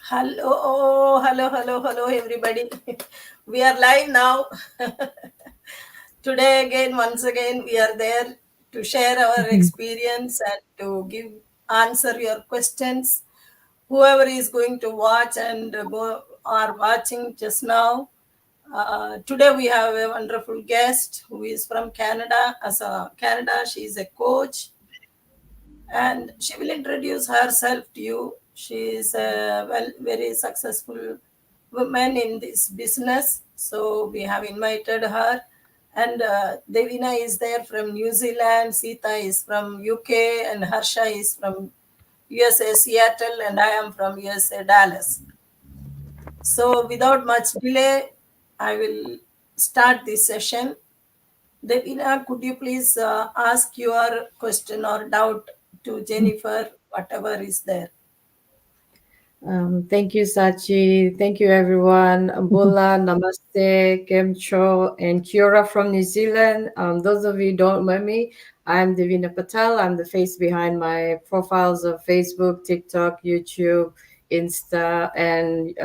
Hello, everybody. We are live now. Today, again, once again, we are there to share our experience and to give answer your questions. Whoever is going to watch and go are watching just now. Today, we have a wonderful guest who is from Canada. As a Canada, she is a coach and she will introduce herself to you. She is a very successful woman in this business, so we have invited her. And Devina is there from New Zealand, Sita is from UK, and Harsha is from USA Seattle, and I am from USA Dallas. So without much delay, I will start this session. Devina, could you please ask your question or doubt to Jennifer, whatever is there? Thank you, Sachi. Thank you, everyone. Bola, Namaste, Kemcho, and Kiora from New Zealand. Those of you who don't know me, I'm Devina Patel. I'm the face behind my profiles of Facebook, TikTok, YouTube, Insta, and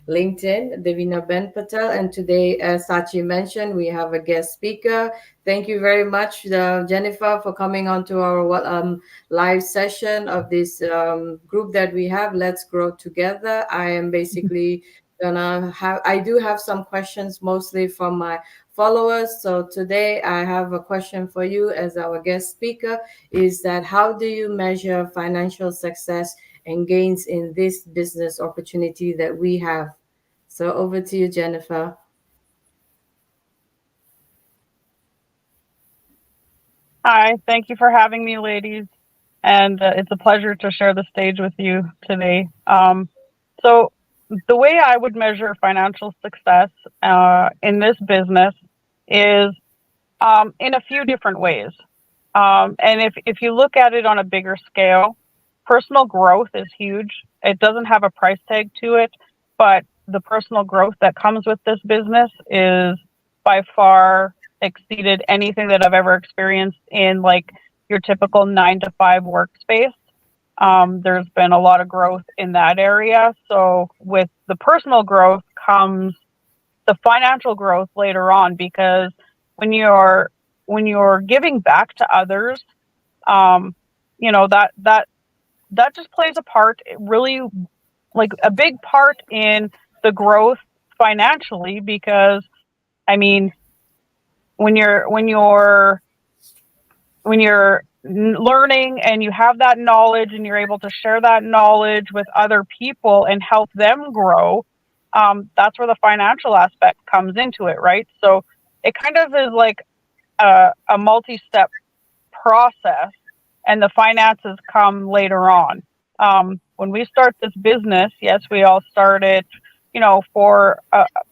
LinkedIn, Devina Ben Patel. And today, as Sachi mentioned, we have a guest speaker. Thank you very much, Jennifer, for coming on to our live session of this group that we have. Let's Grow Together. I am basically I do have some questions mostly from my followers. So today I have a question for you as our guest speaker is that how do you measure financial success and gains in this business opportunity that we have? So over to you, Jennifer. Hi, thank you for having me, ladies. And it's a pleasure to share the stage with you today. So, the way I would measure financial success in this business is in a few different ways. And if you look at it on a bigger scale, personal growth is huge. It doesn't have a price tag to it, but the personal growth that comes with this business is by far exceeded anything that I've ever experienced in like your typical 9 to 5 workspace. There's been a lot of growth in that area. So with the personal growth comes the financial growth later on because when you're when you're giving back to others, um, that just plays a part, really, like a big part in the growth financially. Because I mean, when you're learning and you have that knowledge and you're able to share that knowledge with other people and help them grow, that's where the financial aspect comes into it, right? So it kind of is like a multi-step process, and the finances come later on. When we start this business, yes, we all started, for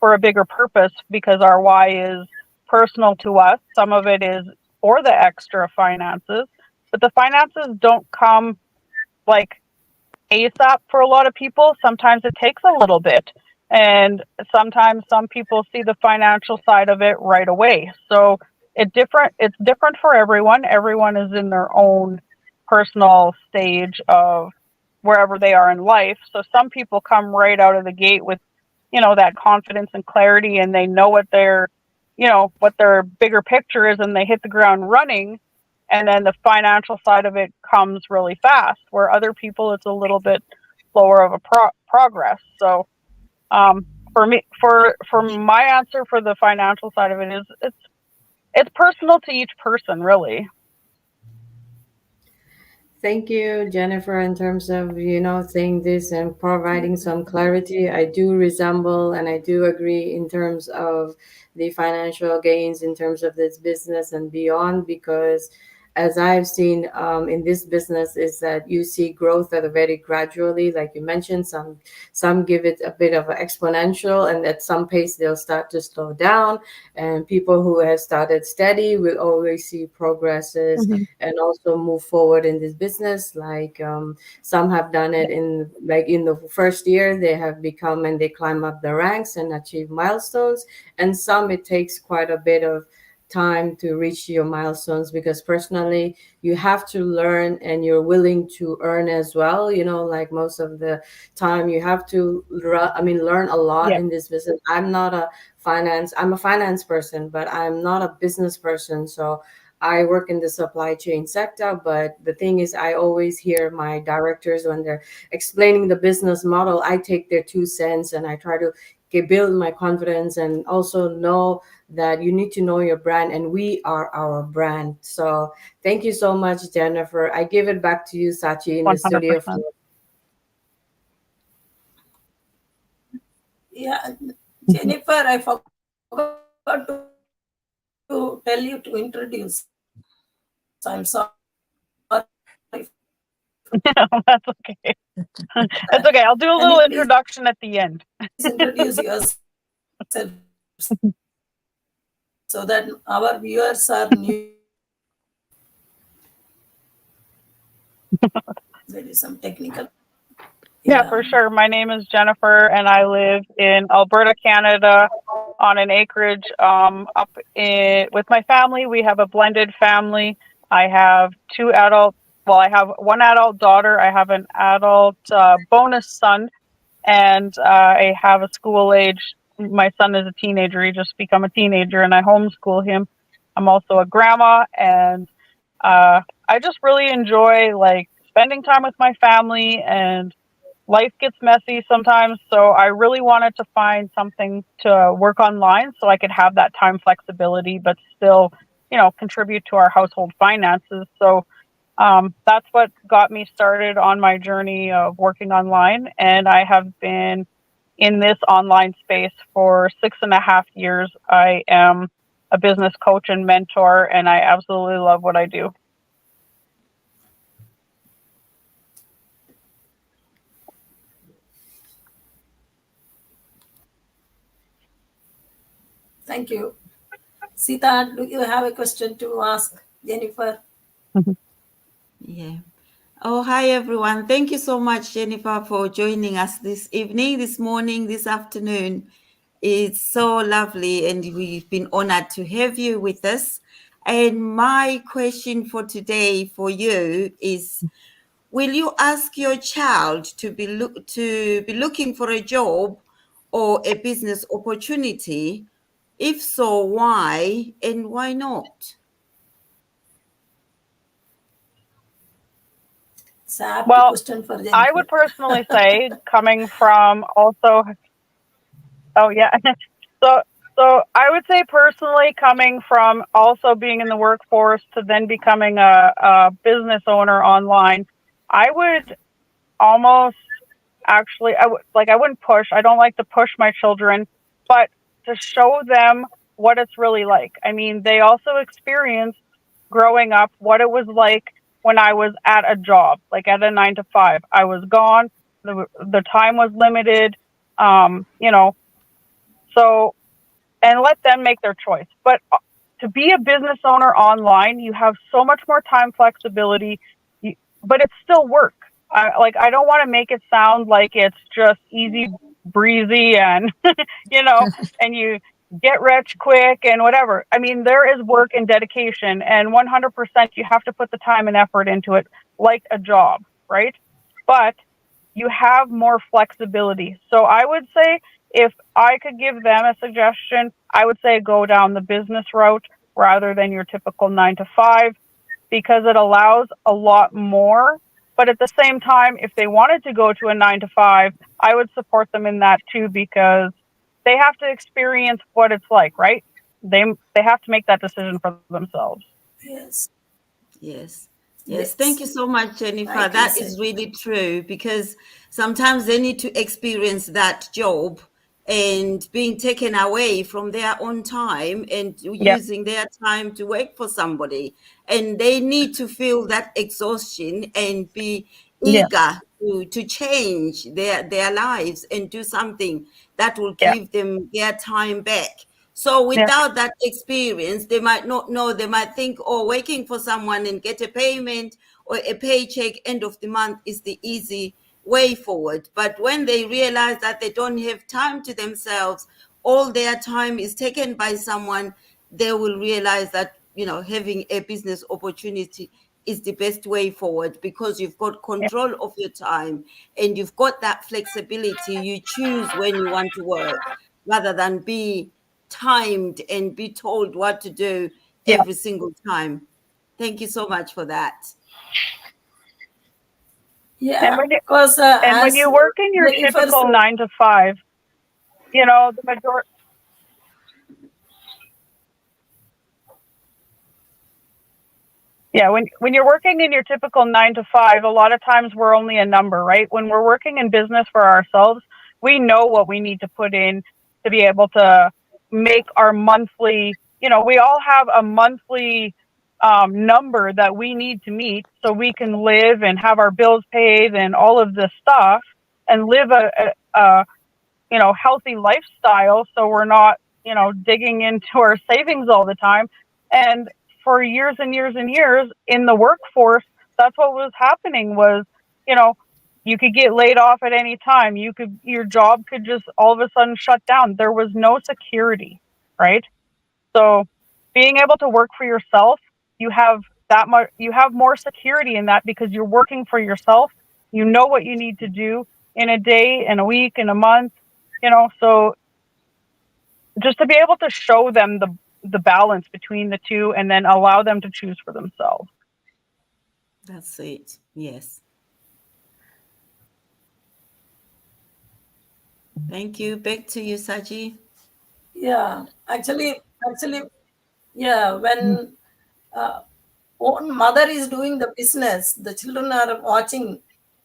a bigger purpose because our why is personal to us. Some of it is for the extra finances, but the finances don't come like ASAP for a lot of people. Sometimes it takes a little bit. And sometimes some people see the financial side of it right away. So it's different for everyone. Everyone is in their own personal stage of wherever they are in life. So some people come right out of the gate with, that confidence and clarity, and they know what their bigger picture is, and they hit the ground running. And then the financial side of it comes really fast, where other people it's a little bit slower of a progress. So for me, for my answer for the financial side of it is it's personal to each person, really. Thank you, Jennifer, in terms of, saying this and providing some clarity. I do resemble and I do agree in terms of the financial gains in terms of this business and beyond, because as I've seen in this business is that you see growth at a very gradually, like you mentioned, some give it a bit of an exponential, and at some pace they'll start to slow down. And people who have started steady will always see progresses Mhm. and also move forward in this business. Like some have done it in the first year, they have become and they climb up the ranks and achieve milestones. And some it takes quite a bit of time to reach your milestones, because personally you have to learn and you're willing to earn as well. Like most of the time you have to learn a lot Yeah. in this business. I'm a finance person, but I'm not a business person. So I work in the supply chain sector, but the thing is, I always hear my directors when they're explaining the business model. I take their 2 cents and I try to build my confidence, and also know that you need to know your brand, and we are our brand. So thank you so much, Jennifer. I give it back to you, Sachi, in the studio 100%. floor. Yeah, Jennifer, I forgot to tell you to introduce. I'm sorry. That's okay. That's okay. I'll do a Can little you please introduction at the end. introduce yourself so that our viewers are new? There is some technical. Yeah, for sure. My name is Jennifer, and I live in Alberta, Canada, on an acreage with my family. We have a blended family. I have I have one adult daughter. I have an adult bonus son, and I have a school age. My son is a teenager. He just become a teenager, and I homeschool him. I'm also a grandma, and I just really enjoy like spending time with my family, and life gets messy sometimes. So I really wanted to find something to work online so I could have that time flexibility, but still, contribute to our household finances. So that's what got me started on my journey of working online. And I have been in this online space for 6.5 years. I am a business coach and mentor, and I absolutely love what I do. Thank you. Sita, do you have a question to ask Jennifer? Yeah. Oh, hi, everyone. Thank you so much, Jennifer, for joining us this evening, this morning, this afternoon. It's so lovely, and we've been honored to have you with us. And my question for today for you is, will you ask your child to be looking for a job or a business opportunity? If so, why and why not? It's a happy Well, question for Jennifer. I would personally say, coming from also, oh yeah, so I would say personally, coming from also being in the workforce to then becoming a business owner online, I would almost actually, I wouldn't push. I don't like to push my children, but to show them what it's really like. I mean, they also experienced growing up what it was like when I was at a job, like at a 9 to 5. I was gone. The time was limited. You know, so, and let them make their choice. But to be a business owner online, you have so much more time flexibility, but it's still work. I don't want to make it sound like it's just easy breezy and and you get rich quick and whatever. I mean, there is work and dedication, and 100% you have to put the time and effort into it, like a job, right? But you have more flexibility. So I would say, if I could give them a suggestion, I would say go down the business route rather than your typical 9 to 5, because it allows a lot more. But at the same time, if they wanted to go to a 9 to 5, I would support them in that too, because they have to experience what it's like, right? They have to make that decision for themselves. Yes. Yes. Yes. Yes, thank you so much, Jennifer. Like That is really true, because sometimes they need to experience that job and being taken away from their own time and using their time to work for somebody. And they need to feel that exhaustion and be eager to change their lives and do something that will give them their time back. So without that experience, they might not know. They might think, oh, working for someone and get a payment or a paycheck end of the month is the easy way forward. But when they realize that they don't have time to themselves, all their time is taken by someone, they will realize that, having a business opportunity is the best way forward, because you've got control of your time and you've got that flexibility. You choose when you want to work rather than be timed and be told what to do Yeah. every single time. Thank you so much for that. Yeah, when you- because And when as you work in your Jennifer typical said, 9 to 5, the majority. Yeah, when you're working in your typical 9 to 5, a lot of times we're only a number, right? When we're working in business for ourselves, we know what we need to put in to be able to make our monthly. We all have a monthly number that we need to meet so we can live and have our bills paid and all of this stuff, and live a healthy lifestyle, so we're not digging into our savings all the time. And for years and years and years in the workforce, that's what was happening. Was you could get laid off at any time. Your job could just all of a sudden shut down. There was no security, right? So being able to work for yourself, you have more security in that, because you're working for yourself. You know what you need to do in a day, in a week, in a month. So just to be able to show them the balance between the two, and then allow them to choose for themselves. That's it. Yes. Thank you. Back to you, Saji. yeah, actually, yeah, when own mother is doing the business, the children are watching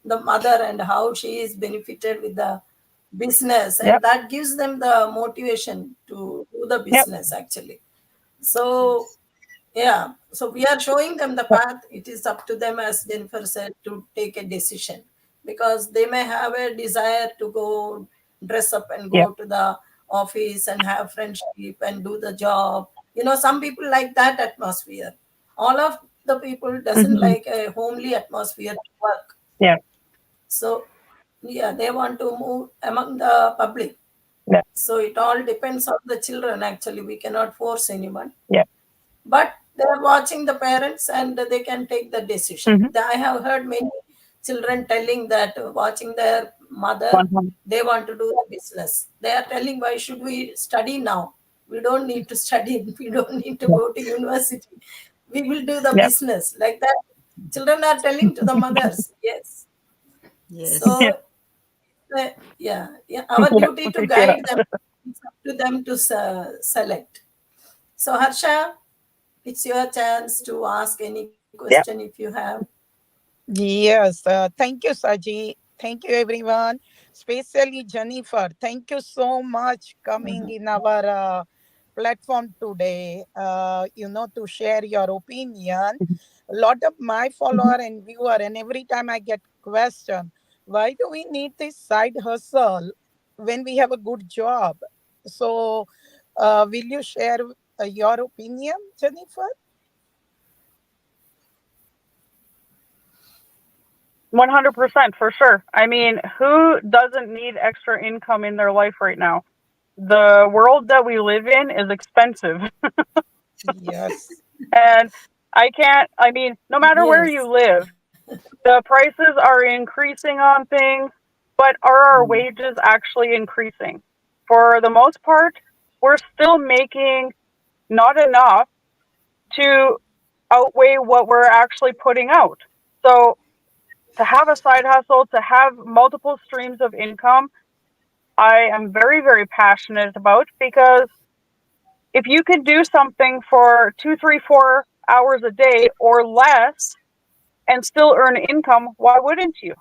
the mother and how she is benefited with the business, and Yep. that gives them the motivation to do the business actually. So yeah, so we are showing them the path. It is up to them, as Jennifer said, to take a decision, because they may have a desire to go dress up and Yep. go to the office and have friendship and do the job. Some people like that atmosphere. All of the people doesn't Mhm. like a homely atmosphere to work. Yeah. So yeah, they want to move among the public. Yeah. So it all depends on the children. Actually, we cannot force anyone, Yeah. but they're watching the parents and they can take the decision. Mhm. I have heard many children telling that watching their mother, 100. they want to do the business. They are telling, why should we study now? We don't need to study. We don't need to Yeah. go to university. We will do the Yeah. business. Like that, children are telling to the mothers. Yes. Yes. Yeah. So, yeah, our Yeah. duty to Yeah. guide them. It's up to them to select. So, Harsha, it's your chance to ask any Yeah. question if you have. Yes, thank you, Saji. Thank you, everyone. Especially Jennifer. Thank you so much coming in our platform today. To share your opinion. A lot of my follower and viewer, and every time I get question, why do we need this side hustle when we have a good job? So, will you share your opinion, Jennifer? 100%, for sure. I mean, who doesn't need extra income in their life right now? The world that we live in is expensive. Yes. And I mean, no matter where you Yes. live, the prices are increasing on things, but are our wages actually increasing? For the most part, we're still making not enough to outweigh what we're actually putting out. So to have a side hustle, to have multiple streams of income, I am very, very passionate about, because if you can do something for 2, 3, 4 hours a day or less and still earn income, why wouldn't you?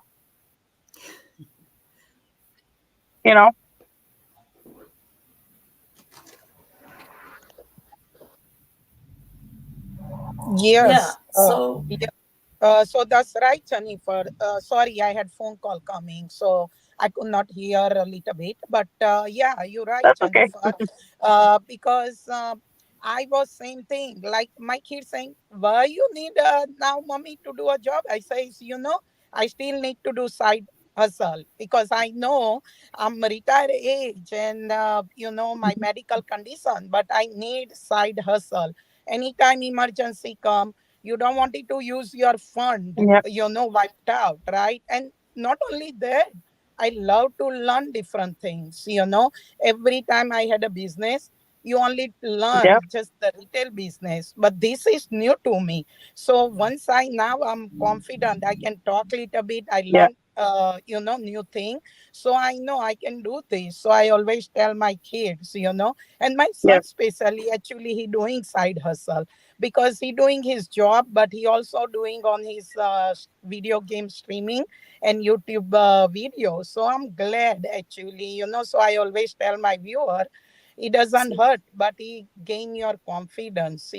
You know? Yeah. Yes. So, Yeah. So that's right, Jennifer. Sorry, I had phone call coming, so I could not hear a little bit. But yeah, you're right, That's okay. Jennifer. Because I was same thing. Like my kids saying, "Why you need now, mommy, to do a job?" I say, I still need to do side hustle, because I know I'm retired age and my medical condition, but I need side hustle. Anytime emergency come, you don't want it to use your fund, Yep. wiped out, right? And not only that, I love to learn different things. Every time I had a business, you only learn Yep. just the retail business, but this is new to me. So once I'm confident, I can talk a little bit. I Yep. learn new thing, so I know I can do this. So I always tell my kids, and my son Yep. especially, actually he doing side hustle, because he doing his job, but he also doing on his video game streaming and YouTube video. So I'm glad, actually, so I always tell my viewer, it doesn't hurt, but it gain your confidence,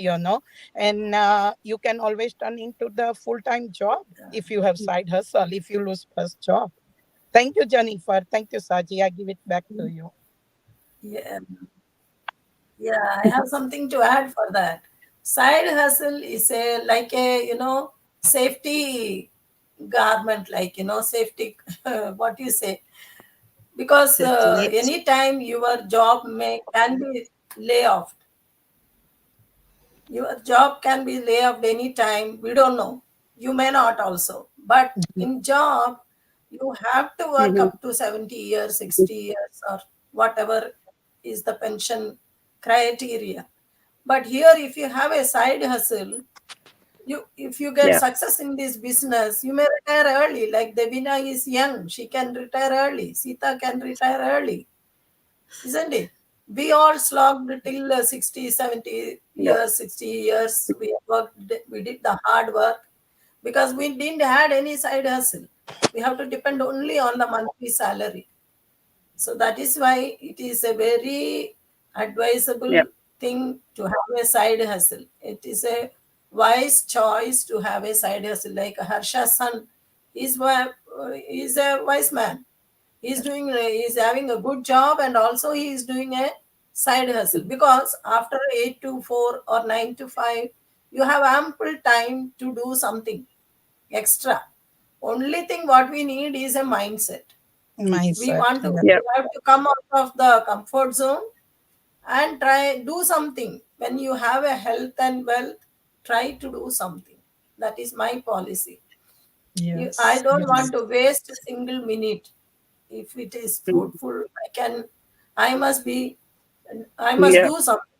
and you can always turn into the full-time job if you have side hustle, if you lose first job. Thank you, Jennifer. Thank you, Saji. I give it back to you. Yeah, yeah, I have something to add for that. Side hustle is like a safety garment, like safety. What you say? Because Safety net. anytime your job can be lay off. Your job can be lay off anytime. We don't know. You may not also. But in job, you have to work Mm-hmm. up to 70 years, 60 years, or whatever is the pension criteria. But here, if you have a side hustle, if you get Yeah. success in this business, you may retire early. Like Devina is young, she can retire early. Sita can retire early, isn't it? We all slogged till 60, 70 Yep. years, 60 years. We worked, we did the hard work because we didn't had any side hustle. We have to depend only on the monthly salary. So that is why it is a very advisable Yep. thing to have a side hustle. It is a wise choice to have a side hustle. Like Harsha's son, he's a wise man. He's having a good job, and also he is doing a side hustle, because after 8 to 4 or 9 to 5, you have ample time to do something extra. Only thing what we need is a mindset. We Mindset. want to Yeah. we Yep. have to come out of the comfort zone and try do something. When you have a health and wealth, try to do something. That is my policy. I Yes. don't Yes. want to waste a single minute. If it is fruitful, I must be, I must Yep. do something.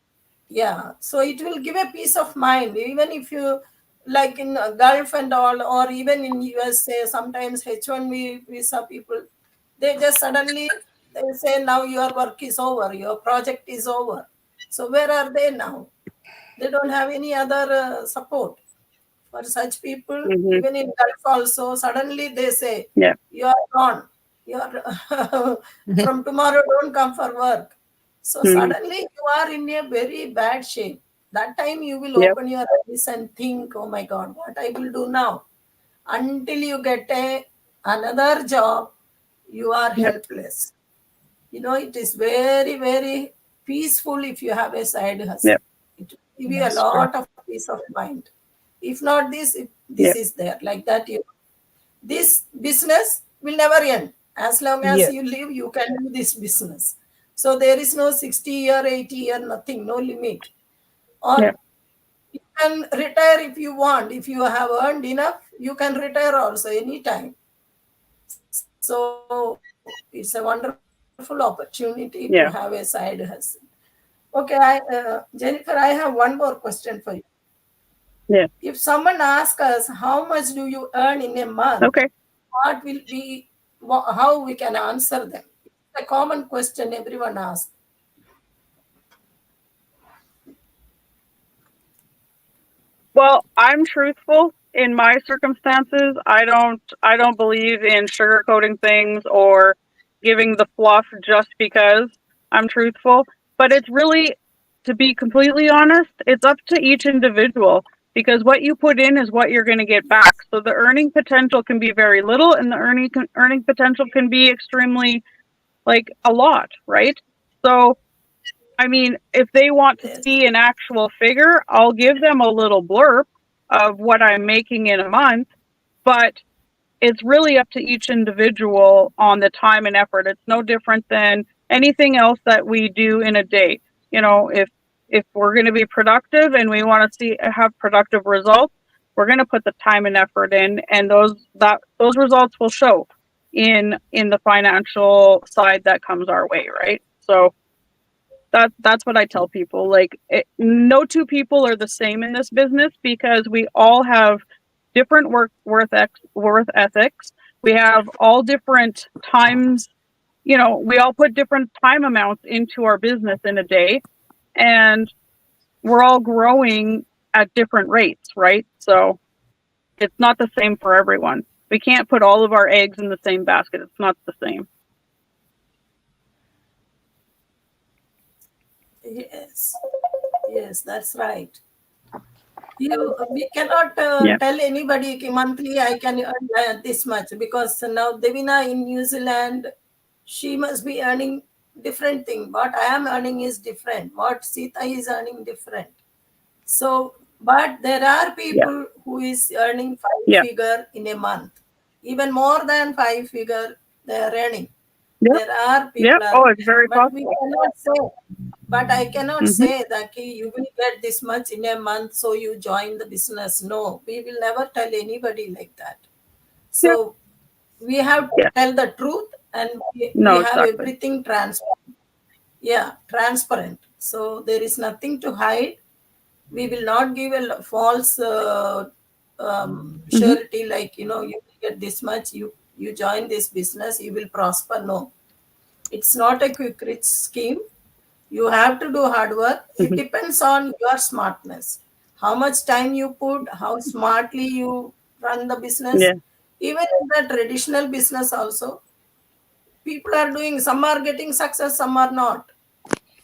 Yeah. So it will give a peace of mind. Even if you, like in Gulf and all, or even in USA, sometimes H1B visa people, they just suddenly they say now your work is over, your project is over. So where are they now? They don't have any other support. For such people, Mm-hmm. even in Gulf also, suddenly they say, Yep. you are gone. You are from tomorrow, don't come for work. So Mm-hmm. suddenly you are in a very bad shape. That time you will Yep. open your eyes and think, oh my God, what I will do now? Until you get another job, you are Yep. helpless. It is very, very peaceful if you have a side hustle. Yep. It will give you a That's true. lot of peace of mind. If not this, this Yep. is there. Like that, this business will never end. As long as Yes. you live, you can do this business. So there is no 60 year, 80 year, nothing, no limit. Or Yep. you can retire if you want. If you have earned enough, you can retire also anytime. So it's a wonderful opportunity to have a Yeah. side hustle. Okay, Jennifer, I have one more question for you. Yeah. If someone asks us how much do you earn in a month, Okay. what will be how we can answer them? It's a common question everyone asks. Well, I'm truthful in my circumstances. I don't believe in sugarcoating things or giving the fluff just because I'm truthful. But it's really, to be completely honest, it's up to each individual, because what you put in is what you're going to get back. So the earning potential can be very little, and the earning potential can be extremely, like, a lot, right? So I mean, if they want to Yes. see an actual figure, I'll give them a little blurb of what I'm making in a month. But it's really up to each individual on the time and effort. It's no different than anything else that we do in a day. You know, if we're going to be productive and we want to have productive results, we're going to put the time and effort in, and those results will show in the financial side that comes our way, right? So that's what I tell people. Like, no two people are the same in this business, because we all have different worth ethics. We have all different times. You know, we all put different time amounts into our business in a day, and we're all growing at different rates, right? So it's not the same for everyone. We can't put all of our eggs in the same basket. It's not the same. Yes, that's right. We cannot tell anybody "Okay, monthly I can earn this much," because now Devina in New Zealand, she must be earning different thing. What I am earning is different. What Sita is earning different. So, but there are people who is earning 5-figure in a month, even more than 5-figure they are earning. There are people, It's very but possible. we cannot say. But I cannot say that you will get this much in a month, so you join the business. No, we will never tell anybody like that. So we have to tell the truth, and we have everything transparent. Yeah, transparent. So there is nothing to hide. We will not give a false surety, like, you will get this much, you join this business, you will prosper. No, it's not a quick rich scheme. You have to do hard work. It depends on your smartness, how much time you put, how smartly you run the business. Even in the traditional business also, people are doing, some are getting success, some are not.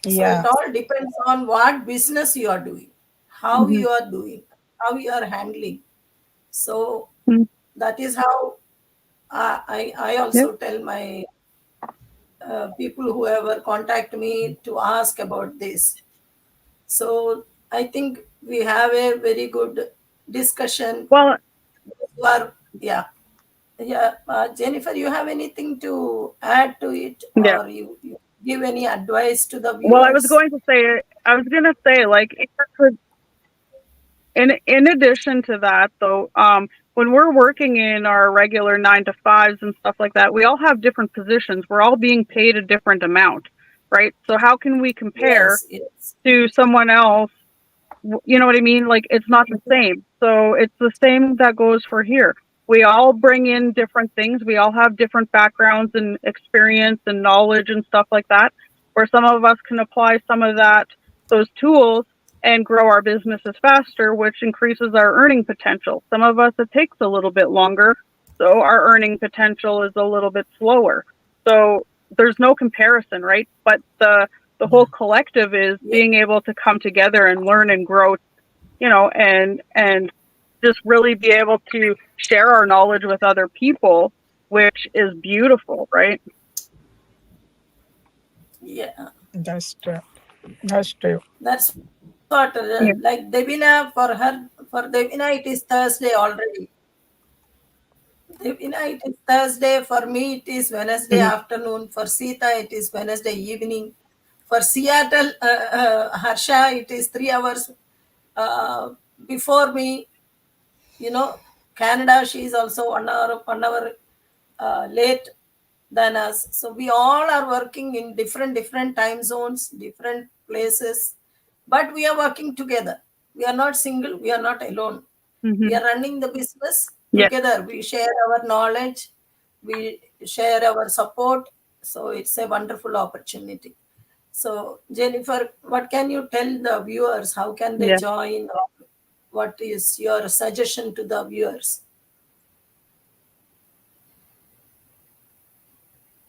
So it all depends on what business you are doing, how you are doing, how you are handling. So that is how I also tell my people who ever contact me to ask about this. So I think we have a very good discussion. Well, Jennifer, you have anything to add to it, or you give any advice to the viewers? Well, I was going to say, like, in addition to that, though, when we're working in our regular 9-to-5s and stuff like that, we all have different positions. We're all being paid a different amount, right? So how can we compare to someone else? You know what I mean? Like, it's not the same. So it's the same that goes for here. We all bring in different things. We all have different backgrounds and experience and knowledge and stuff like that, where some of us can apply some of those tools and grow our businesses faster, which increases our earning potential. Some of us, it takes a little bit longer, so our earning potential is a little bit slower. So there's no comparison, right? But the whole collective is being able to come together and learn and grow, and just really be able to share our knowledge with other people, which is beautiful, right? Yeah, that's true. That's true. That's what, like Devina, for Devina, it is Thursday already. Devina, it is Thursday. For me, it is Wednesday afternoon. For Sita, it is Wednesday evening. For Seattle, Harsha, it is 3 hours before me. Canada, she is also 1 hour late than us. So we all are working in different time zones, different places, but we are working together. We are not single. We are not alone. We are running the business together. We share our knowledge. We share our support. So it's a wonderful opportunity. So Jennifer, what can you tell the viewers? How can they join? What is your suggestion to the viewers?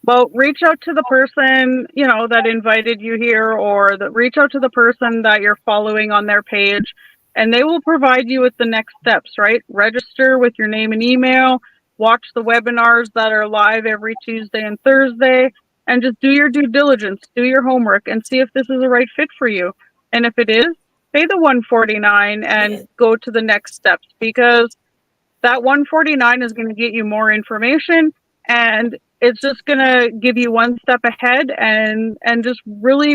Well, reach out to the person, that invited you here, or reach out to the person that you're following on their page, and they will provide you with the next steps, right? Register with your name and email, watch the webinars that are live every Tuesday and Thursday, and just do your due diligence, do your homework, and see if this is the right fit for you. And if it is, pay the $149 and go to the next steps, because that 149 is going to get you more information, and it's just going to give you one step ahead, and just really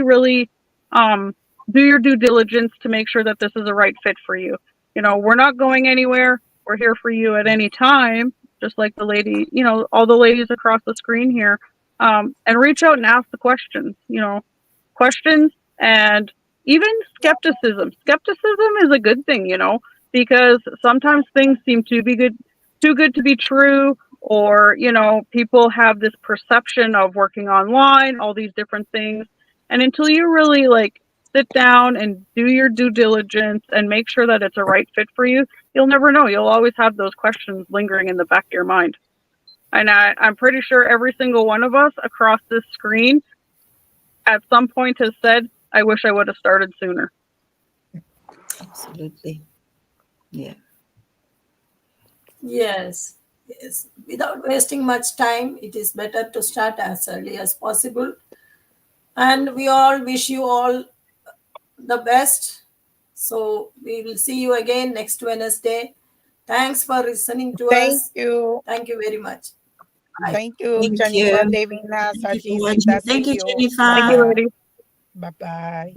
do your due diligence to make sure that this is a right fit for you. You know, we're not going anywhere. We're here for you at any time, just like the lady, you know, all the ladies across the screen here. And reach out and ask the questions, you know, questions, and even skepticism. Skepticism is a good thing, you know, because sometimes things seem too good to be true, or, you know, people have this perception of working online, all these different things. And until you really like sit down and do your due diligence and make sure that it's a right fit for you, you'll never know. You'll always have those questions lingering in the back of your mind. And I'm pretty sure every single one of us across this screen at some point has said, I wish I would have started sooner. Absolutely. Yeah. Yes. Without wasting much time, it is better to start as early as possible. And we all wish you all the best. So we will see you again next Wednesday. Thanks for listening to Thank us. you. Thank you very much. Thank you, Thank Jennifer, you. Devina, Thank Saji, you for watching. Sita. Thank you, Jennifer. Thank you, ladies. Bye-bye.